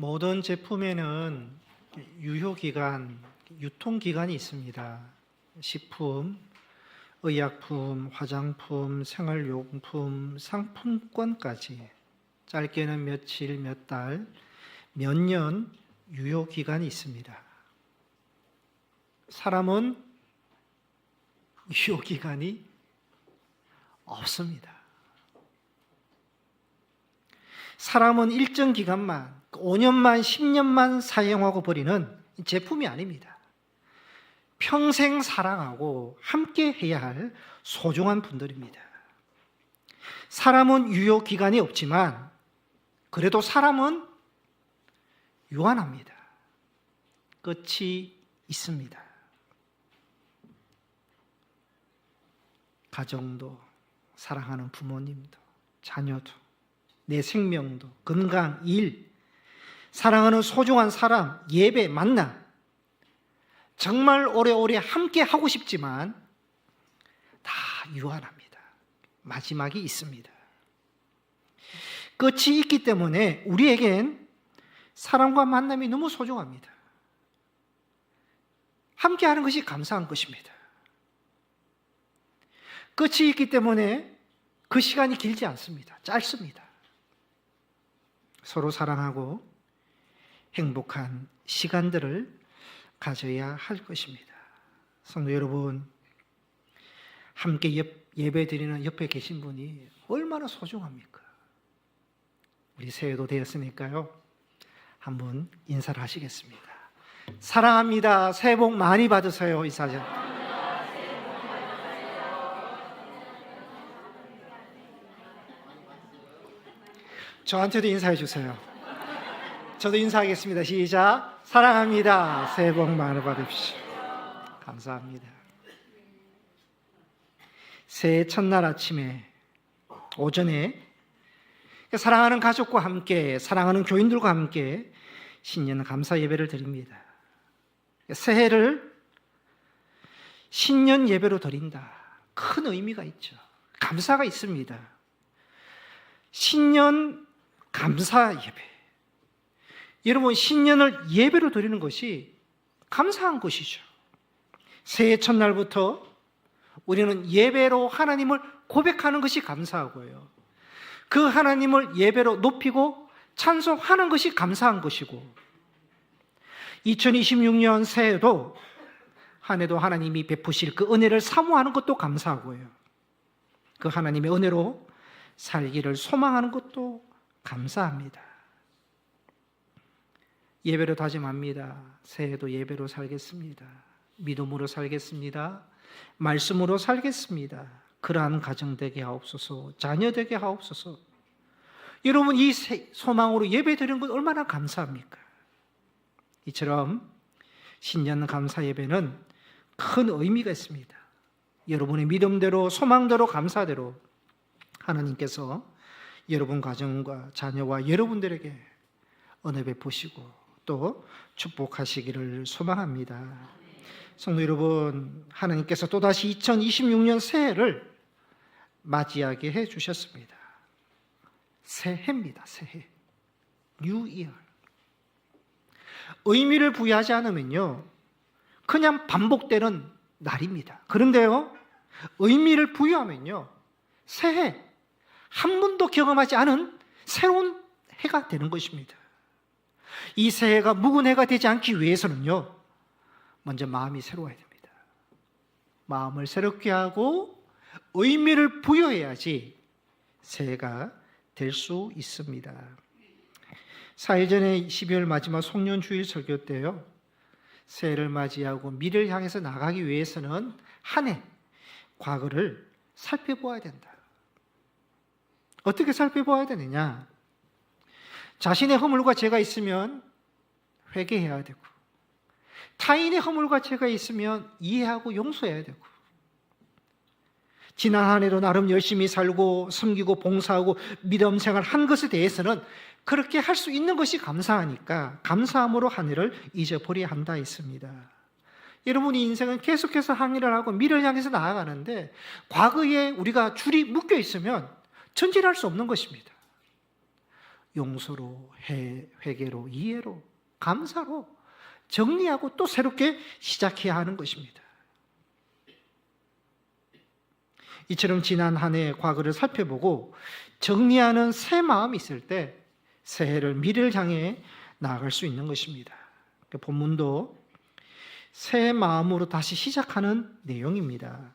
모든 제품에는 유효기간, 유통기간이 있습니다. 식품, 의약품, 화장품, 생활용품, 상품권까지 짧게는 며칠, 몇 달, 몇 년 유효기간이 있습니다. 사람은 유효기간이 없습니다. 사람은 일정 기간만, 5년만, 10년만 사용하고 버리는 제품이 아닙니다. 평생 사랑하고 함께 해야 할 소중한 분들입니다. 사람은 유효기간이 없지만 그래도 사람은 유한합니다. 끝이 있습니다. 가정도, 사랑하는 부모님도, 자녀도, 내 생명도, 건강, 일, 사랑하는 소중한 사람, 예배, 만남, 정말 오래오래 함께 하고 싶지만 다 유한합니다. 마지막이 있습니다. 끝이 있기 때문에 우리에겐 사람과 만남이 너무 소중합니다. 함께 하는 것이 감사한 것입니다. 끝이 있기 때문에 그 시간이 길지 않습니다. 짧습니다. 서로 사랑하고 행복한 시간들을 가져야 할 것입니다. 성도 여러분, 함께 예배 드리는 옆에 계신 분이 얼마나 소중합니까? 우리 새해도 되었으니까요, 한번 인사를 하시겠습니다. 사랑합니다. 새해 복 많이 받으세요. 인사하죠. 저한테도 인사해 주세요. 저도 인사하겠습니다. 시작. 사랑합니다. 새해 복 많이 받으십시오. 감사합니다. 새해 첫날 아침에 오전에 사랑하는 가족과 함께, 사랑하는 교인들과 함께 신년 감사 예배를 드립니다. 새해를 신년 예배로 드린다. 큰 의미가 있죠. 감사가 있습니다. 신년 감사 예배. 여러분, 신년을 예배로 드리는 것이 감사한 것이죠. 새해 첫날부터 우리는 예배로 하나님을 고백하는 것이 감사하고요, 그 하나님을 예배로 높이고 찬송하는 것이 감사한 것이고, 2026년 새해도 한 해도 하나님이 베푸실 그 은혜를 사모하는 것도 감사하고요, 그 하나님의 은혜로 살기를 소망하는 것도 감사합니다. 예배로 다짐합니다. 새해도 예배로 살겠습니다. 믿음으로 살겠습니다. 말씀으로 살겠습니다. 그러한 가정 되게 하옵소서, 자녀 되게 하옵소서. 여러분, 이 소망으로 예배 드리는 건 얼마나 감사합니까? 이처럼 신년 감사 예배는 큰 의미가 있습니다. 여러분의 믿음대로, 소망대로, 감사대로 하나님께서 여러분 가정과 자녀와 여러분들에게 은혜 베푸시고 또 축복하시기를 소망합니다. 성도 여러분, 하나님께서 또다시 2026년 새해를 맞이하게 해 주셨습니다. 새해입니다. 새해. New Year. 의미를 부여하지 않으면요, 그냥 반복되는 날입니다. 그런데요, 의미를 부여하면요, 새해, 한 번도 경험하지 않은 새로운 해가 되는 것입니다. 이 새해가 묵은 해가 되지 않기 위해서는요, 먼저 마음이 새로워야 됩니다. 마음을 새롭게 하고 의미를 부여해야지 새해가 될 수 있습니다. 4일 전에 12월 마지막 송년주일 설교 때요, 새해를 맞이하고 미래를 향해서 나가기 위해서는 한 해, 과거를 살펴보아야 된다. 어떻게 살펴보아야 되느냐? 자신의 허물과 죄가 있으면 회개해야 되고, 타인의 허물과 죄가 있으면 이해하고 용서해야 되고, 지난 한 해도 나름 열심히 살고 섬기고 봉사하고 믿음 생활 한 것에 대해서는 그렇게 할 수 있는 것이 감사하니까 감사함으로 한 해를 잊어버려야 한다 했습니다. 여러분이 인생은 계속해서 항해를 하고 미래를 향해서 나아가는데, 과거에 우리가 줄이 묶여 있으면 전진할 수 없는 것입니다. 용서로, 회개로, 이해로, 감사로 정리하고 또 새롭게 시작해야 하는 것입니다. 이처럼 지난 한 해의 과거를 살펴보고 정리하는 새 마음이 있을 때 새해를 미래를 향해 나아갈 수 있는 것입니다. 본문도 새 마음으로 다시 시작하는 내용입니다.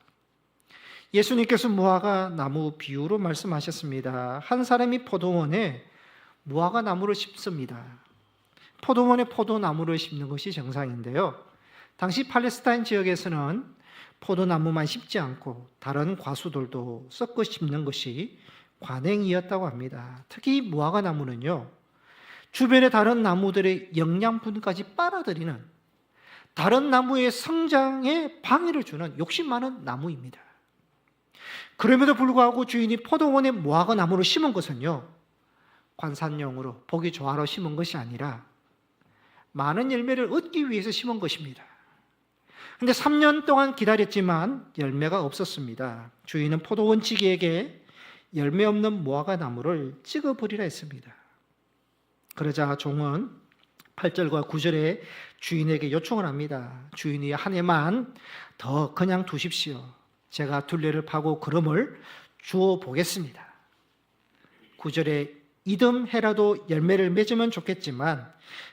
예수님께서 무화과 나무 비유로 말씀하셨습니다. 한 사람이 포도원에 무화과 나무를 심습니다. 포도원에 포도나무를 심는 것이 정상인데요. 당시 팔레스타인 지역에서는 포도나무만 심지 않고 다른 과수들도 섞어 심는 것이 관행이었다고 합니다. 특히 무화과 나무는요, 주변의 다른 나무들의 영양분까지 빨아들이는, 다른 나무의 성장에 방해를 주는 욕심 많은 나무입니다. 그럼에도 불구하고 주인이 포도원에 무화과 나무를 심은 것은요, 관산용으로 보기 좋아로 심은 것이 아니라 많은 열매를 얻기 위해서 심은 것입니다. 근데 3년 동안 기다렸지만 열매가 없었습니다. 주인은 포도원 지기에게 열매 없는 무화과 나무를 찍어버리라 했습니다. 그러자 종은 8절과 9절에 주인에게 요청을 합니다. 주인이 한 해만 더 그냥 두십시오. 제가 둘레를 파고 그름을 주워 보겠습니다. 9절에 이듬해라도 열매를 맺으면 좋겠지만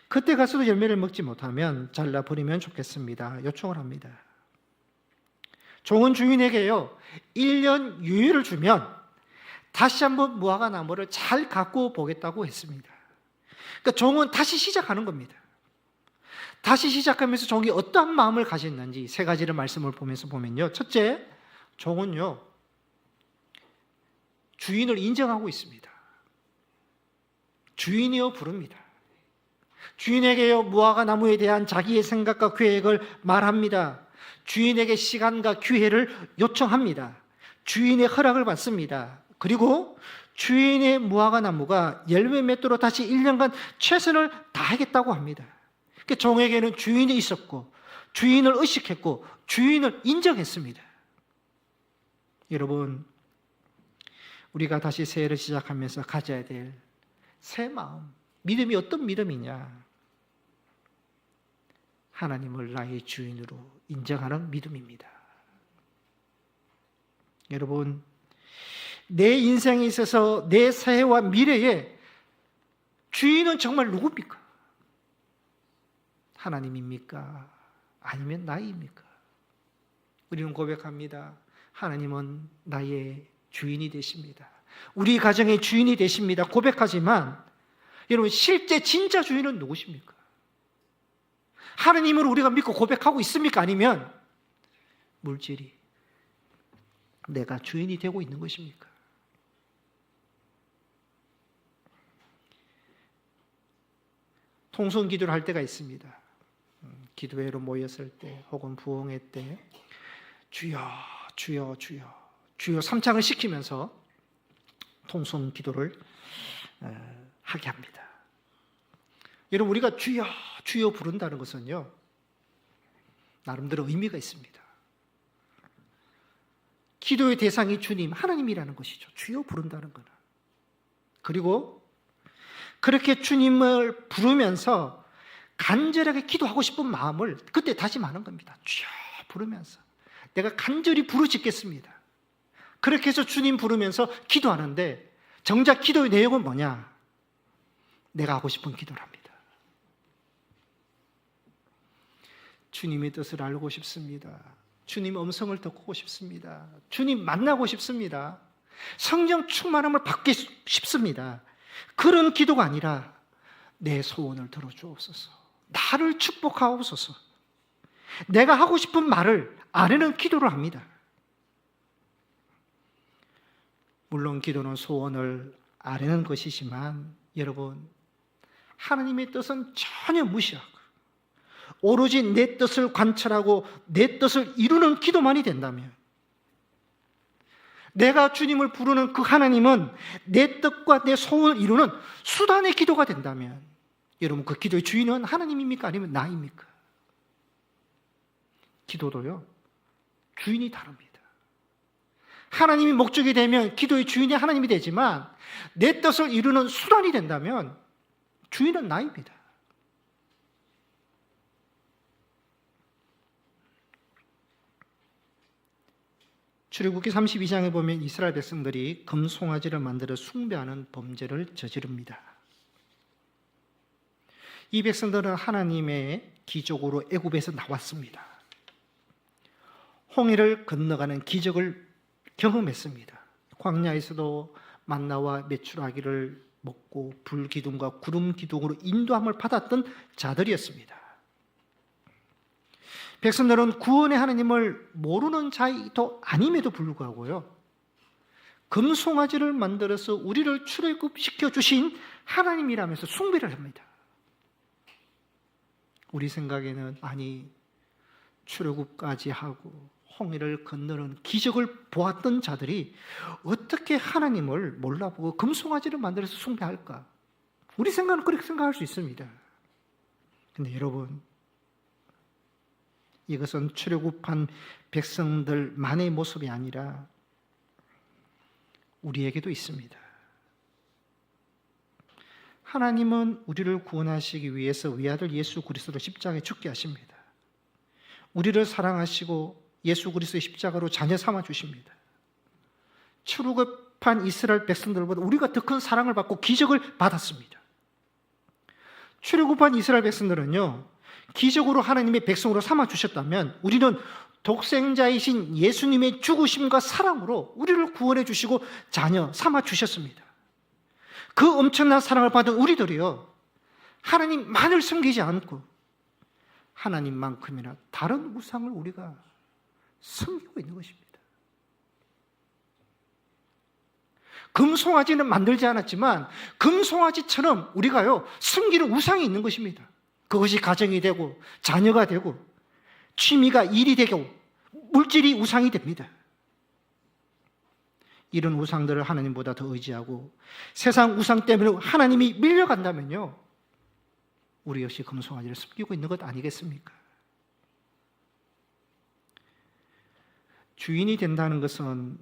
그때 가서도 열매를 먹지 못하면 잘라버리면 좋겠습니다. 요청을 합니다. 종은 주인에게요, 1년 유예를 주면 다시 한번 무화과 나무를 잘 가꾸어 보겠다고 했습니다. 그러니까 종은 다시 시작하는 겁니다. 다시 시작하면서 종이 어떠한 마음을 가졌는지 세 가지를 말씀을 보면서 보면요. 첫째, 종은요, 주인을 인정하고 있습니다. 주인이여 부릅니다. 주인에게요, 무화과 나무에 대한 자기의 생각과 계획을 말합니다. 주인에게 시간과 기회를 요청합니다. 주인의 허락을 받습니다. 그리고 주인의 무화과 나무가 열매 맺도록 다시 1년간 최선을 다하겠다고 합니다. 그러니까 종에게는 주인이 있었고 주인을 의식했고 주인을 인정했습니다. 여러분, 우리가 다시 새해를 시작하면서 가져야 될 새 마음, 믿음이 어떤 믿음이냐? 하나님을 나의 주인으로 인정하는 믿음입니다. 여러분, 내 인생에 있어서 내 새해와 미래에 주인은 정말 누굽니까? 하나님입니까? 아니면 나입니까? 우리는 고백합니다. 하나님은 나의 주인이 되십니다. 우리 가정의 주인이 되십니다. 고백하지만 여러분, 실제 진짜 주인은 누구십니까? 하나님을 우리가 믿고 고백하고 있습니까? 아니면 물질이 내가 주인이 되고 있는 것입니까? 통성 기도를 할 때가 있습니다. 기도회로 모였을 때 혹은 부흥회 때 주여 주여 주여 주여 3창을 시키면서 통성 기도를 하게 합니다. 여러분, 우리가 주여 주여 부른다는 것은요, 나름대로 의미가 있습니다. 기도의 대상이 주님, 하나님이라는 것이죠. 주여 부른다는 것은. 그리고 그렇게 주님을 부르면서 간절하게 기도하고 싶은 마음을 그때 다짐하는 겁니다. 주여 부르면서 내가 간절히 부르짖겠습니다. 그렇게 해서 주님 부르면서 기도하는데 정작 기도의 내용은 뭐냐? 내가 하고 싶은 기도를 합니다. 주님의 뜻을 알고 싶습니다. 주님 음성을 듣고 싶습니다. 주님 만나고 싶습니다. 성령 충만함을 받기 싶습니다. 그런 기도가 아니라 내 소원을 들어주옵소서. 나를 축복하옵소서. 내가 하고 싶은 말을 아내는 기도를 합니다. 물론 기도는 소원을 아뢰는 것이지만 여러분, 하나님의 뜻은 전혀 무시하고 오로지 내 뜻을 관찰하고 내 뜻을 이루는 기도만이 된다면, 내가 주님을 부르는 그 하나님은 내 뜻과 내 소원을 이루는 수단의 기도가 된다면, 여러분, 그 기도의 주인은 하나님입니까? 아니면 나입니까? 기도도요, 주인이 다릅니다. 하나님이 목적이 되면 기도의 주인이 하나님이 되지만 내 뜻을 이루는 수단이 된다면 주인은 나입니다. 출애굽기 32장에 보면 이스라엘 백성들이 금송아지를 만들어 숭배하는 범죄를 저지릅니다. 이 백성들은 하나님의 기적으로 애굽에서 나왔습니다. 홍해를 건너가는 기적을 경험했습니다. 광야에서도 만나와 메추라기를 먹고 불기둥과 구름 기둥으로 인도함을 받았던 자들이었습니다. 백성들은 구원의 하나님을 모르는 자도 아님에도 불구하고요, 금송아지를 만들어서 우리를 출애굽시켜 주신 하나님이라면서 숭배를 합니다. 우리 생각에는 아니, 출애굽까지 하고 홍해를 건너는 기적을 보았던 자들이 어떻게 하나님을 몰라보고 금송아지를 만들어서 숭배할까? 우리 생각은 그렇게 생각할 수 있습니다. 근데 여러분, 이것은 출애굽한 백성들만의 모습이 아니라 우리에게도 있습니다. 하나님은 우리를 구원하시기 위해서 외아들 예수 그리스도를 십자가에 죽게 하십니다. 우리를 사랑하시고 예수 그리스도의 십자가로 자녀 삼아 주십니다. 출애굽한 이스라엘 백성들보다 우리가 더 큰 사랑을 받고 기적을 받았습니다. 출애굽한 이스라엘 백성들은요, 기적으로 하나님의 백성으로 삼아 주셨다면 우리는 독생자이신 예수님의 죽으심과 사랑으로 우리를 구원해 주시고 자녀 삼아 주셨습니다. 그 엄청난 사랑을 받은 우리들이요, 하나님만을 섬기지 않고 하나님만큼이나 다른 우상을 우리가 섬기고 있는 것입니다. 금송아지는 만들지 않았지만 금송아지처럼 우리가요, 섬기는 우상이 있는 것입니다. 그것이 가정이 되고 자녀가 되고 취미가 일이 되고 물질이 우상이 됩니다. 이런 우상들을 하나님보다 더 의지하고 세상 우상 때문에 하나님이 밀려간다면요, 우리 역시 금송아지를 섬기고 있는 것 아니겠습니까? 주인이 된다는 것은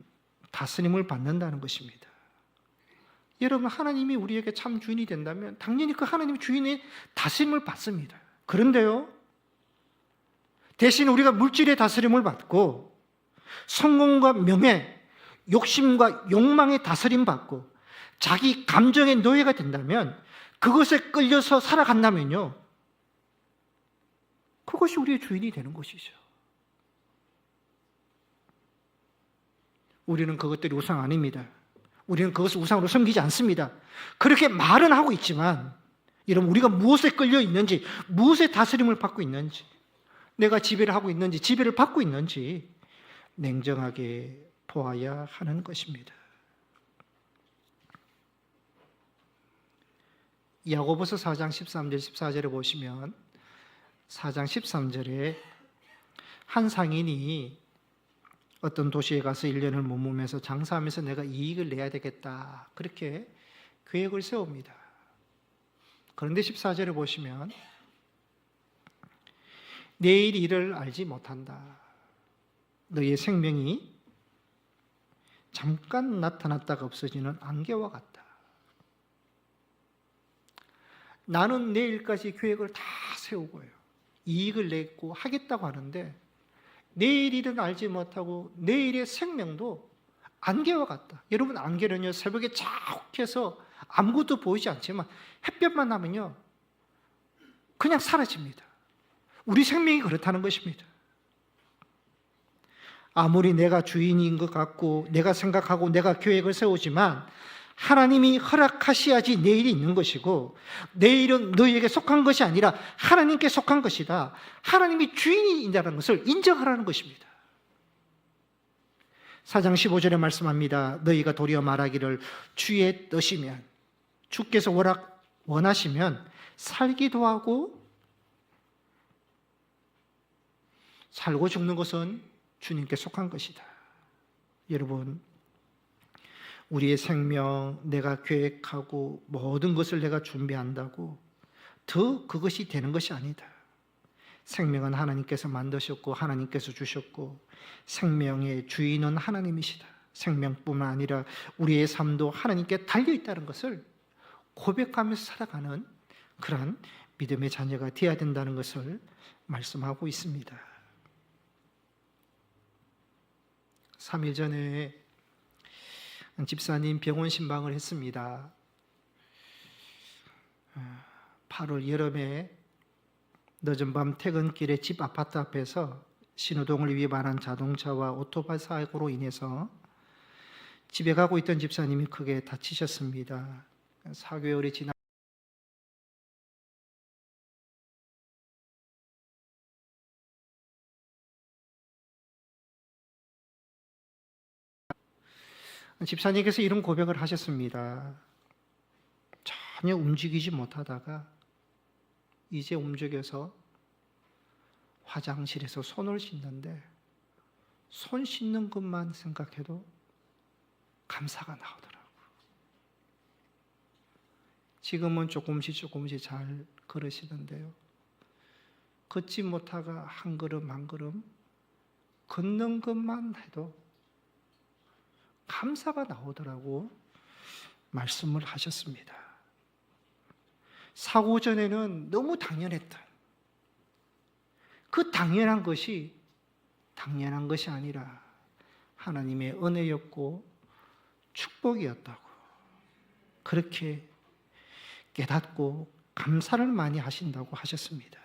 다스림을 받는다는 것입니다. 여러분, 하나님이 우리에게 참 주인이 된다면 당연히 그 하나님의 주인의 다스림을 받습니다. 그런데요, 대신 우리가 물질의 다스림을 받고 성공과 명예, 욕심과 욕망의 다스림 받고 자기 감정의 노예가 된다면, 그것에 끌려서 살아간다면요, 그것이 우리의 주인이 되는 것이죠. 우리는 그것들이 우상 아닙니다. 우리는 그것을 우상으로 섬기지 않습니다. 그렇게 말은 하고 있지만, 여러분, 우리가 무엇에 끌려 있는지, 무엇에 다스림을 받고 있는지, 내가 지배를 하고 있는지, 지배를 받고 있는지 냉정하게 보아야 하는 것입니다. 야고보서 4장 13절 14절에 보시면 4장 13절에 한 상인이 어떤 도시에 가서 1년을 머무면서 장사하면서 내가 이익을 내야 되겠다, 그렇게 계획을 세웁니다. 그런데 14절에 보시면 내일 일을 알지 못한다. 너의 생명이 잠깐 나타났다가 없어지는 안개와 같다. 나는 내일까지 계획을 다 세우고요, 이익을 내고 하겠다고 하는데 내일 일은 알지 못하고 내일의 생명도 안개와 같다. 여러분, 안개는요, 새벽에 자욱해서 아무것도 보이지 않지만 햇볕만 나면요 그냥 사라집니다. 우리 생명이 그렇다는 것입니다. 아무리 내가 주인인 것 같고 내가 생각하고 내가 계획을 세우지만 하나님이 허락하셔야지 내일이 있는 것이고, 내일은 너희에게 속한 것이 아니라 하나님께 속한 것이다. 하나님이 주인이라는 것을 인정하라는 것입니다. 4장 15절에 말씀합니다. 너희가 도리어 말하기를 주의 뜻이면, 주께서 원하시면 살기도 하고 살고 죽는 것은 주님께 속한 것이다. 여러분, 우리의 생명, 내가 계획하고 모든 것을 내가 준비한다고 더 그것이 되는 것이 아니다. 생명은 하나님께서 만드셨고 하나님께서 주셨고 생명의 주인은 하나님이시다. 생명뿐만 아니라 우리의 삶도 하나님께 달려 있다는 것을 고백하면서 살아가는 그러한 믿음의 자녀가 되어야 된다는 것을 말씀하고 있습니다. 3일 전에 집사님 병원 신방을 했습니다. 8월 여름에 늦은 밤 퇴근길에 집 아파트 앞에서 신호등을 위반한 자동차와 오토바이 사고로 인해서 집에 가고 있던 집사님이 크게 다치셨습니다. 4개월이 지나 집사님께서 이런 고백을 하셨습니다. 전혀 움직이지 못하다가 이제 움직여서 화장실에서 손을 씻는데 손 씻는 것만 생각해도 감사가 나오더라고요. 지금은 조금씩 잘 걸으시는데요. 걷지 못하가 한 걸음 한 걸음 걷는 것만 해도 감사가 나오더라고 말씀을 하셨습니다. 사고 전에는 너무 당연했던 그 당연한 것이 아니라 하나님의 은혜였고 축복이었다고 그렇게 깨닫고 감사를 많이 하신다고 하셨습니다.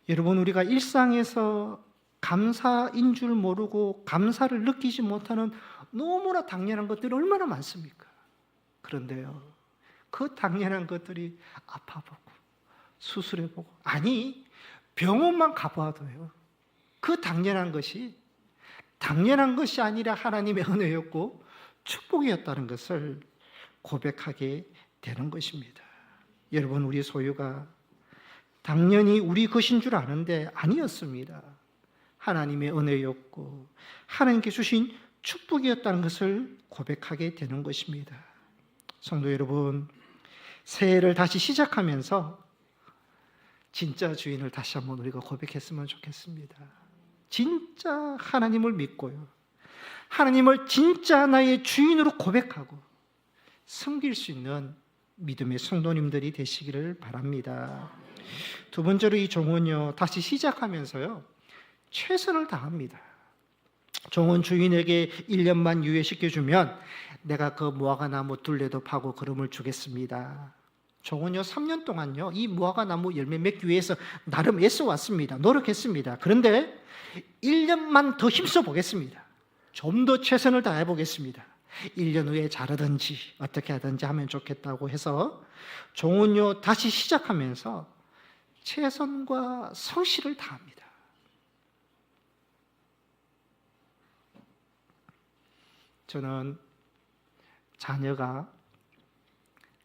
여러분, 우리가 일상에서 감사인 줄 모르고 감사를 느끼지 못하는 너무나 당연한 것들이 얼마나 많습니까? 그런데요, 그 당연한 것들이 아파보고 수술해보고, 아니 병원만 가봐도요, 그 당연한 것이 아니라 하나님의 은혜였고 축복이었다는 것을 고백하게 되는 것입니다. 여러분, 우리 소유가 당연히 우리 것인 줄 아는데 아니었습니다. 하나님의 은혜였고 하나님께 주신 축복이었다는 것을 고백하게 되는 것입니다. 성도 여러분, 새해를 다시 시작하면서 진짜 주인을 다시 한번 우리가 고백했으면 좋겠습니다. 진짜 하나님을 믿고요, 하나님을 진짜 나의 주인으로 고백하고 섬길 수 있는 믿음의 성도님들이 되시기를 바랍니다. 두 번째로 이 종은요, 다시 시작하면서요 최선을 다합니다. 종은 주인에게 1년만 유예시켜주면 내가 그 무화과나무 둘레도 파고 거름을 주겠습니다. 종은요 3년 동안요 이 무화과나무 열매 맺기 위해서 나름 애써왔습니다. 노력했습니다. 그런데 1년만 더 힘써 보겠습니다. 좀 더 최선을 다해 보겠습니다. 1년 후에 자르든지 어떻게 하든지 하면 좋겠다고 해서 종은요 다시 시작하면서 최선과 성실을 다합니다. 저는 자녀가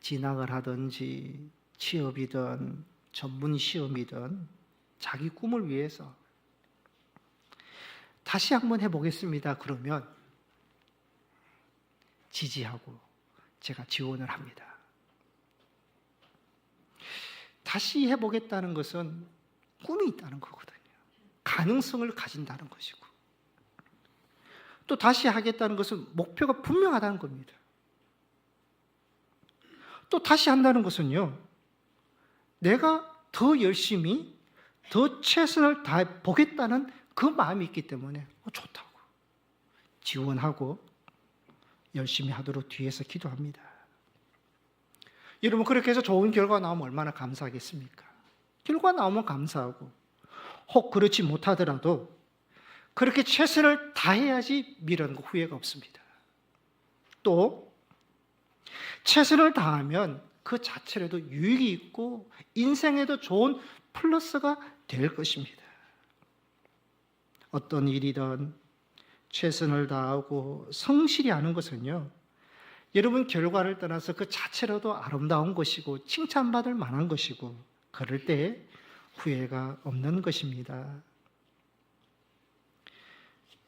진학을 하든지 취업이든 전문 시험이든 자기 꿈을 위해서 다시 한번 해보겠습니다 그러면 지지하고 제가 지원을 합니다. 다시 해보겠다는 것은 꿈이 있다는 거거든요. 가능성을 가진다는 것이고, 또 다시 하겠다는 것은 목표가 분명하다는 겁니다. 또 다시 한다는 것은요, 내가 더 열심히 더 최선을 다해 보겠다는 그 마음이 있기 때문에 좋다고 지원하고 열심히 하도록 뒤에서 기도합니다. 여러분, 그렇게 해서 좋은 결과가 나오면 얼마나 감사하겠습니까? 결과 나오면 감사하고, 혹 그렇지 못하더라도 그렇게 최선을 다해야지 미련과 후회가 없습니다. 또 최선을 다하면 그 자체로도 유익이 있고 인생에도 좋은 플러스가 될 것입니다. 어떤 일이든 최선을 다하고 성실히 하는 것은요, 여러분 결과를 떠나서 그 자체로도 아름다운 것이고 칭찬받을 만한 것이고, 그럴 때 후회가 없는 것입니다.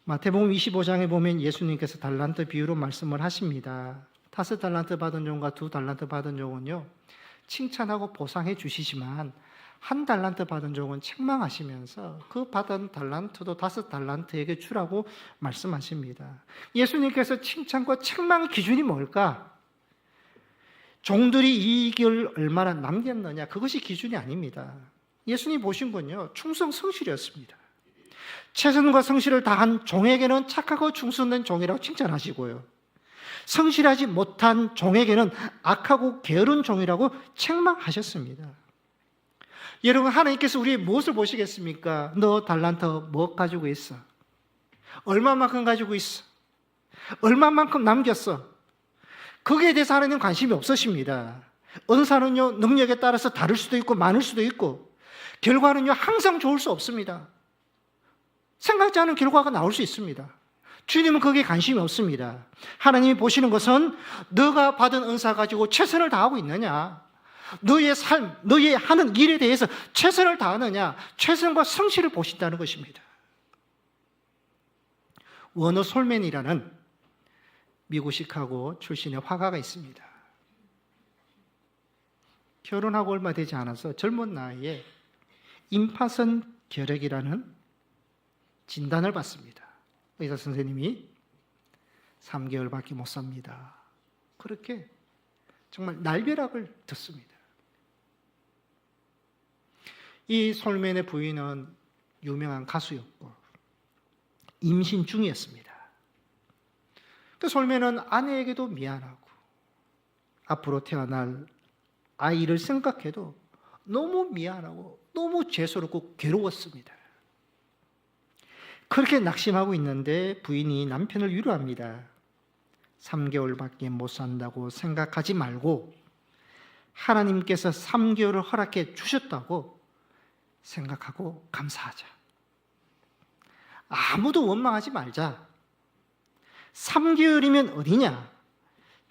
마태복음 25장에 보면 예수님께서 달란트 비유로 말씀을 하십니다. 5달란트 받은 종과 2달란트 받은 종은요 칭찬하고 보상해 주시지만 한 달란트 받은 종은 책망하시면서 그 받은 달란트도 5달란트에게 주라고 말씀하십니다. 예수님께서 칭찬과 책망의 기준이 뭘까? 종들이 이익을 얼마나 남겼느냐, 그것이 기준이 아닙니다. 예수님 보신 건요, 충성 성실이었습니다. 최선과 성실을 다한 종에게는 착하고 충성된 종이라고 칭찬하시고요, 성실하지 못한 종에게는 악하고 게으른 종이라고 책망하셨습니다. 여러분, 하나님께서 우리의 무엇을 보시겠습니까? 너 달란트 뭐 가지고 있어? 얼마만큼 가지고 있어? 얼마만큼 남겼어? 거기에 대해서 하나님은 관심이 없으십니다. 은사는요, 능력에 따라서 다를 수도 있고 많을 수도 있고, 결과는요, 항상 좋을 수 없습니다. 생각지 않은 결과가 나올 수 있습니다. 주님은 거기에 관심이 없습니다. 하나님이 보시는 것은 너가 받은 은사 가지고 최선을 다하고 있느냐, 너의 삶, 너의 하는 일에 대해서 최선을 다하느냐, 최선과 성실을 보신다는 것입니다. 워너 솔맨이라는 미국 시카고 출신의 화가가 있습니다. 결혼하고 얼마 되지 않아서 젊은 나이에 임파선 결핵이라는 진단을 받습니다. 의사 선생님이 3개월밖에 못 삽니다. 그렇게 정말 날벼락을 듣습니다. 이 솔맨의 부인은 유명한 가수였고 임신 중이었습니다. 그 솔맨은 아내에게도 미안하고 앞으로 태어날 아이를 생각해도 너무 미안하고 너무 죄스럽고 괴로웠습니다. 그렇게 낙심하고 있는데 부인이 남편을 위로합니다. 3개월밖에 못 산다고 생각하지 말고 하나님께서 3개월을 허락해 주셨다고 생각하고 감사하자. 아무도 원망하지 말자. 3개월이면 어디냐?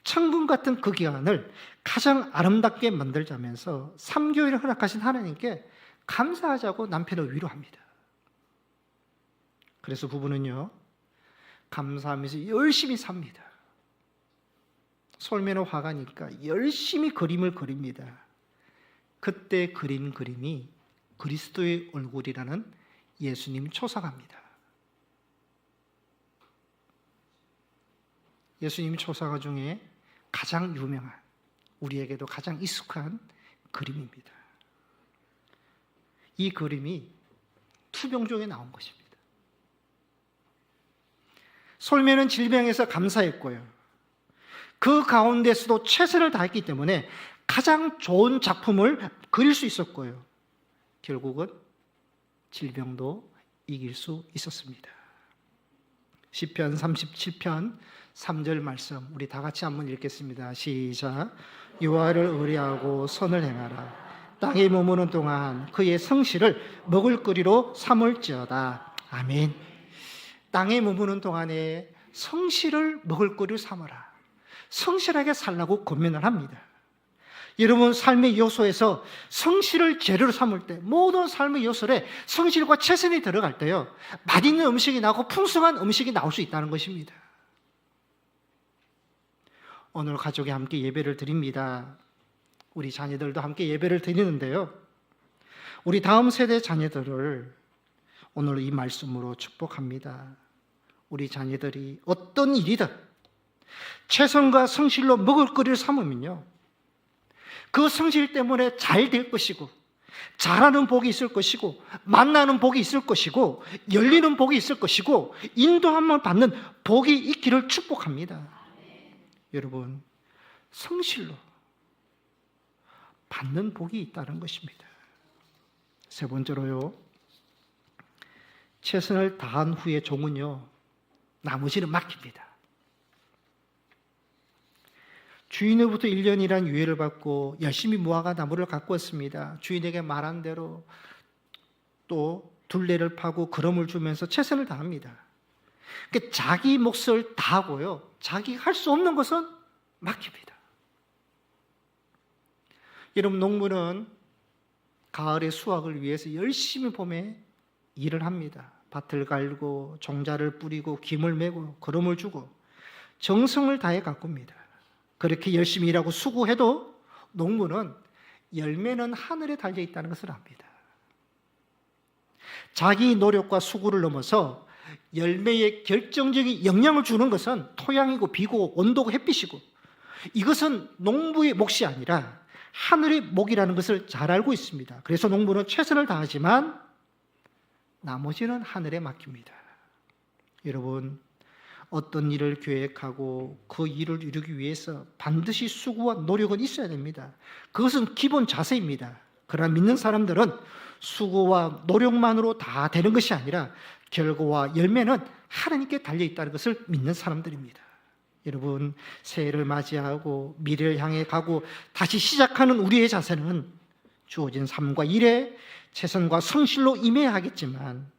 천금 같은 그 기간을 가장 아름답게 만들자면서 3개월을 허락하신 하나님께 감사하자고 남편을 위로합니다. 그래서 부부는요, 감사하면서 열심히 삽니다. 솔맨은 화가니까 열심히 그림을 그립니다. 그때 그린 그림이 그리스도의 얼굴이라는 예수님 초사가입니다. 예수님 초사가 중에 가장 유명한, 우리에게도 가장 익숙한 그림입니다. 이 그림이 투병종에 나온 것입니다. 솔맨은 질병에서 감사했고요, 그 가운데서도 최선을 다했기 때문에 가장 좋은 작품을 그릴 수 있었고요, 결국은 질병도 이길 수 있었습니다. 시편 37편 3절 말씀 우리 다 같이 한번 읽겠습니다. 시작. 여호와를 의뢰하고 선을 행하라. 땅에 머무는 동안 그의 성실을 먹을거리로 삼을지어다. 아멘. 땅에 머무는 동안에 성실을 먹을거리로 삼아라. 성실하게 살라고 권면을 합니다. 여러분, 삶의 요소에서 성실을 재료로 삼을 때, 모든 삶의 요소에 성실과 최선이 들어갈 때요, 맛있는 음식이 나고 풍성한 음식이 나올 수 있다는 것입니다. 오늘 가족이 함께 예배를 드립니다. 우리 자녀들도 함께 예배를 드리는데요, 우리 다음 세대 자녀들을 오늘 이 말씀으로 축복합니다. 우리 자녀들이 어떤 일이든 최선과 성실로 먹을거리를 삼으면요, 그 성실 때문에 잘 될 것이고, 잘하는 복이 있을 것이고, 만나는 복이 있을 것이고, 열리는 복이 있을 것이고, 인도함을 받는 복이 있기를 축복합니다. 여러분, 성실로 받는 복이 있다는 것입니다. 세 번째로요, 최선을 다한 후에 종은요, 나머지는 맡깁니다. 주인으로부터 1년이란 유예를 받고 열심히 무화과 나무를 가꾸었습니다. 주인에게 말한 대로 또 둘레를 파고 그름을 주면서 최선을 다합니다. 그러니까 자기 몫을 다하고요, 자기가 할 수 없는 것은 맡깁니다. 여러분, 농부는 가을의 수확을 위해서 열심히 봄에 일을 합니다. 밭을 갈고 종자를 뿌리고 김을 메고 그름을 주고 정성을 다해 가꿉니다. 그렇게 열심히 일하고 수고해도 농부는 열매는 하늘에 달려 있다는 것을 압니다. 자기 노력과 수고를 넘어서 열매에 결정적인 영향을 주는 것은 토양이고 비고 온도고 햇빛이고, 이것은 농부의 몫이 아니라 하늘의 몫이라는 것을 잘 알고 있습니다. 그래서 농부는 최선을 다하지만 나머지는 하늘에 맡깁니다. 여러분, 어떤 일을 계획하고 그 일을 이루기 위해서 반드시 수고와 노력은 있어야 됩니다. 그것은 기본 자세입니다. 그러나 믿는 사람들은 수고와 노력만으로 다 되는 것이 아니라 결과와 열매는 하나님께 달려있다는 것을 믿는 사람들입니다. 여러분, 새해를 맞이하고 미래를 향해 가고 다시 시작하는 우리의 자세는 주어진 삶과 일에 최선과 성실로 임해야 하겠지만,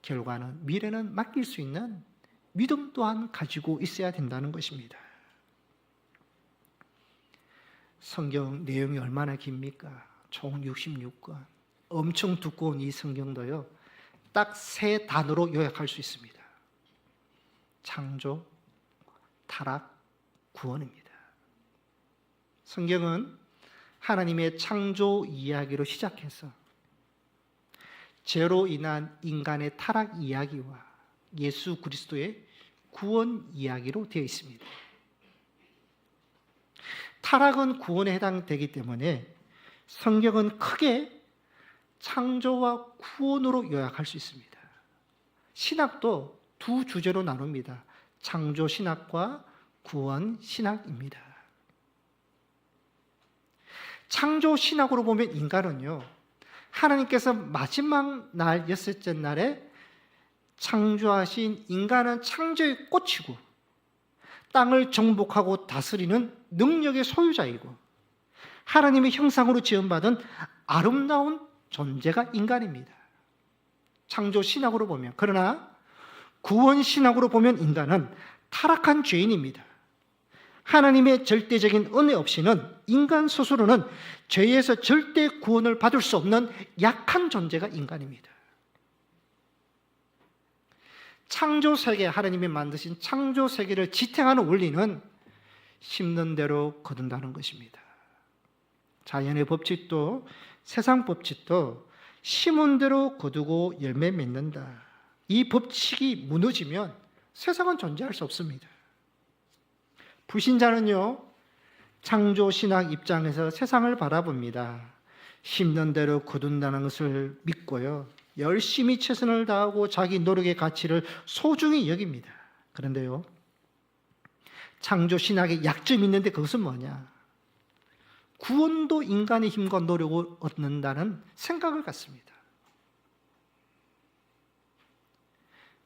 결과는, 미래는 맡길 수 있는 믿음 또한 가지고 있어야 된다는 것입니다. 성경 내용이 얼마나 깁니까? 총 66권. 엄청 두꺼운 이 성경도요, 딱 3단어로 요약할 수 있습니다. 창조, 타락, 구원입니다. 성경은 하나님의 창조 이야기로 시작해서 죄로 인한 인간의 타락 이야기와 예수 그리스도의 구원 이야기로 되어 있습니다. 타락은 구원에 해당되기 때문에 성경은 크게 창조와 구원으로 요약할 수 있습니다. 신학도 두 주제로 나눕니다. 창조 신학과 구원 신학입니다. 창조 신학으로 보면 인간은요, 하나님께서 마지막 날, 여섯째 날에 창조하신 인간은 창조의 꽃이고 땅을 정복하고 다스리는 능력의 소유자이고 하나님의 형상으로 지음받은 아름다운 존재가 인간입니다. 창조 신학으로 보면. 그러나 구원 신학으로 보면 인간은 타락한 죄인입니다. 하나님의 절대적인 은혜 없이는 인간 스스로는 죄에서 절대 구원을 받을 수 없는 약한 존재가 인간입니다. 창조 세계, 하나님이 만드신 창조 세계를 지탱하는 원리는 심는 대로 거둔다는 것입니다. 자연의 법칙도 세상 법칙도 심은 대로 거두고 열매 맺는다. 이 법칙이 무너지면 세상은 존재할 수 없습니다. 불신자는요, 창조 신학 입장에서 세상을 바라봅니다. 심는 대로 거둔다는 것을 믿고요, 열심히 최선을 다하고 자기 노력의 가치를 소중히 여깁니다. 그런데요, 창조 신학의 약점이 있는데 그것은 뭐냐? 구원도 인간의 힘과 노력을 얻는다는 생각을 갖습니다.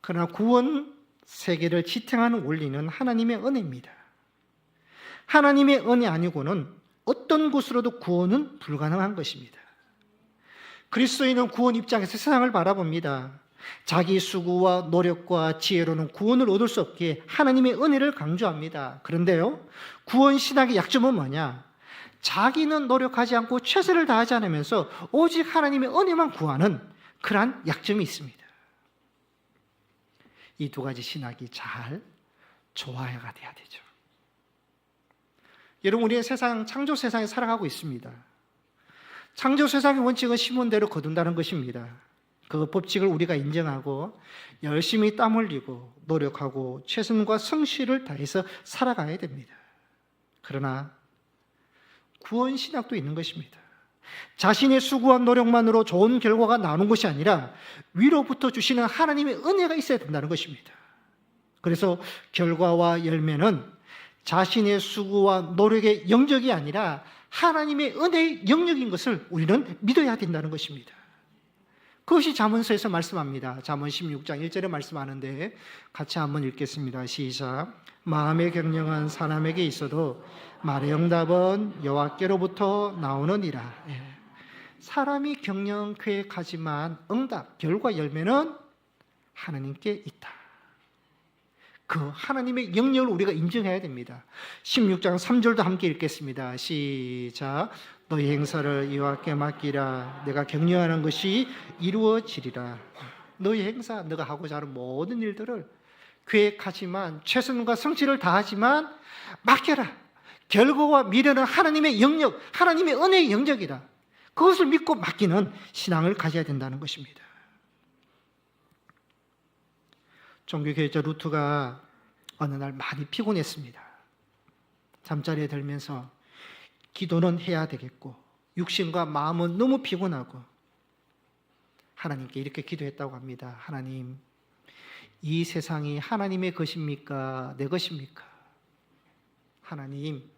그러나 구원 세계를 지탱하는 원리는 하나님의 은혜입니다. 하나님의 은혜 아니고는 어떤 곳으로도 구원은 불가능한 것입니다. 그리스도인은 구원 입장에서 세상을 바라봅니다. 자기 수고와 노력과 지혜로는 구원을 얻을 수 없기에 하나님의 은혜를 강조합니다. 그런데요, 구원 신학의 약점은 뭐냐? 자기는 노력하지 않고 최선을 다하지 않으면서 오직 하나님의 은혜만 구하는 그러한 약점이 있습니다. 이 두 가지 신학이 잘 조화가 돼야 되죠. 여러분, 우리의 세상, 창조 세상에 살아가고 있습니다. 창조 세상의 원칙은 심은 대로 거둔다는 것입니다. 그 법칙을 우리가 인정하고 열심히 땀 흘리고 노력하고 최선과 성실을 다해서 살아가야 됩니다. 그러나 구원 신학도 있는 것입니다. 자신의 수고와 노력만으로 좋은 결과가 나오는 것이 아니라 위로부터 주시는 하나님의 은혜가 있어야 된다는 것입니다. 그래서 결과와 열매는 자신의 수고와 노력의 영역이 아니라 하나님의 은혜의 영역인 것을 우리는 믿어야 된다는 것입니다. 그것이 잠언서에서 말씀합니다. 잠언 16장 1절에 말씀하는데 같이 한번 읽겠습니다. 시작. 마음의 경영은 사람에게 있어도 말의 응답은 여호와께로부터 나오느니라. 사람이 경영 계획하지만 응답, 결과, 열매는 하나님께 있다. 그 하나님의 영역을 우리가 인정해야 됩니다. 16장 3절도 함께 읽겠습니다. 시작. 너희 행사를 여호와께 맡기라. 내가 격려하는 것이 이루어지리라. 너희 행사, 너가 하고자 하는 모든 일들을 계획하지만 최선과 성실을 다하지만 맡겨라. 결과와 미래는 하나님의 영역, 하나님의 은혜의 영역이다. 그것을 믿고 맡기는 신앙을 가져야 된다는 것입니다. 종교개혁자 루트가 어느 날 많이 피곤했습니다. 잠자리에 들면서 기도는 해야 되겠고 육신과 마음은 너무 피곤하고 하나님께 이렇게 기도했다고 합니다. 하나님, 이 세상이 하나님의 것입니까? 내 것입니까? 하나님,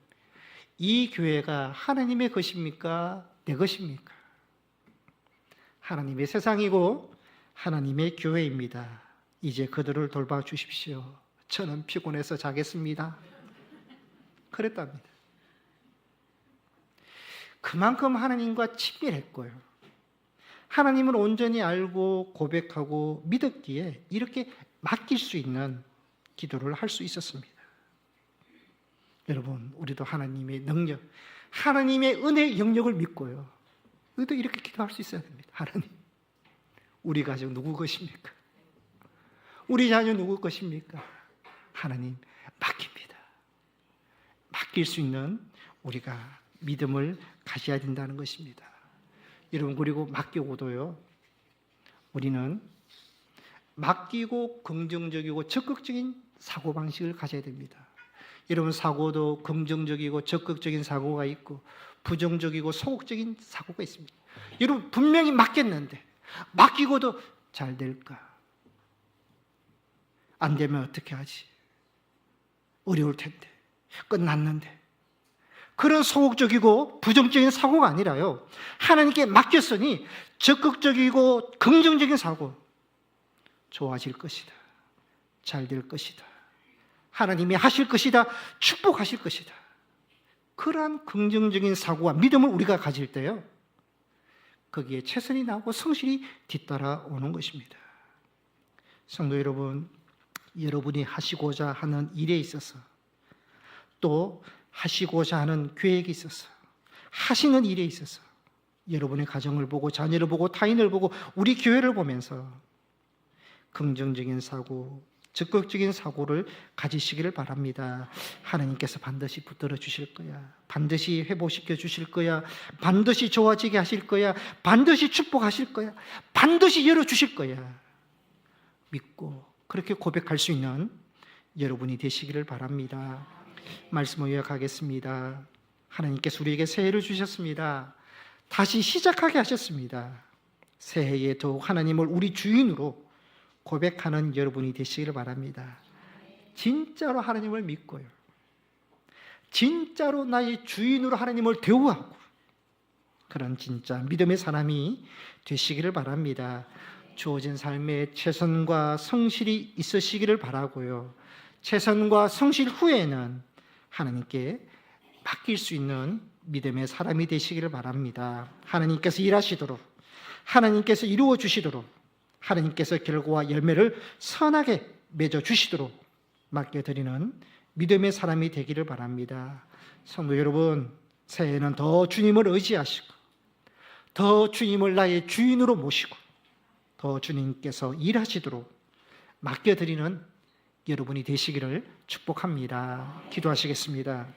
이 교회가 하나님의 것입니까? 내 것입니까? 하나님의 세상이고 하나님의 교회입니다. 이제 그들을 돌봐 주십시오. 저는 피곤해서 자겠습니다. 그랬답니다. 그만큼 하나님과 친밀했고요. 하나님을 온전히 알고 고백하고 믿었기에 이렇게 맡길 수 있는 기도를 할 수 있었습니다. 여러분, 우리도 하나님의 능력, 하나님의 은혜의 영역을 믿고요. 우리도 이렇게 기도할 수 있어야 됩니다. 하나님, 우리 가족 누구 것입니까? 우리 자녀 누구 것입니까? 하나님, 맡깁니다. 맡길 수 있는 우리가 믿음을 가져야 된다는 것입니다. 여러분, 그리고 맡기고도요, 우리는 맡기고 긍정적이고 적극적인 사고방식을 가져야 됩니다. 여러분, 사고도 긍정적이고 적극적인 사고가 있고 부정적이고 소극적인 사고가 있습니다. 여러분, 분명히 맡겼는데 맡기고도 잘 될까? 안 되면 어떻게 하지? 어려울 텐데, 끝났는데. 그런 소극적이고 부정적인 사고가 아니라요, 하나님께 맡겼으니 적극적이고 긍정적인 사고, 좋아질 것이다, 잘 될 것이다, 하나님이 하실 것이다, 축복하실 것이다, 그러한 긍정적인 사고와 믿음을 우리가 가질 때요, 거기에 최선이 나오고 성실이 뒤따라오는 것입니다. 성도 여러분, 여러분이 하시고자 하는 일에 있어서, 또 하시고자 하는 계획에 있어서, 하시는 일에 있어서 여러분의 가정을 보고 자녀를 보고 타인을 보고 우리 교회를 보면서 긍정적인 사고, 적극적인 사고를 가지시기를 바랍니다. 하나님께서 반드시 붙들어 주실 거야. 반드시 회복시켜 주실 거야. 반드시 좋아지게 하실 거야. 반드시 축복하실 거야. 반드시 열어주실 거야. 믿고 그렇게 고백할 수 있는 여러분이 되시기를 바랍니다. 말씀을 요약하겠습니다. 하나님께서 우리에게 새해를 주셨습니다. 다시 시작하게 하셨습니다. 새해에 더욱 하나님을 우리 주인으로 고백하는 여러분이 되시기를 바랍니다. 진짜로 하나님을 믿고요, 진짜로 나의 주인으로 하나님을 대우하고 그런 진짜 믿음의 사람이 되시기를 바랍니다. 주어진 삶에 최선과 성실이 있으시기를 바라고요, 최선과 성실 후에는 하나님께 맡길 수 있는 믿음의 사람이 되시기를 바랍니다. 하나님께서 일하시도록, 하나님께서 이루어 주시도록, 하나님께서 결과와 열매를 선하게 맺어 주시도록 맡겨드리는 믿음의 사람이 되기를 바랍니다. 성도 여러분, 새해에는 더 주님을 의지하시고 더 주님을 나의 주인으로 모시고 더 주님께서 일하시도록 맡겨드리는 여러분이 되시기를 축복합니다. 기도하시겠습니다.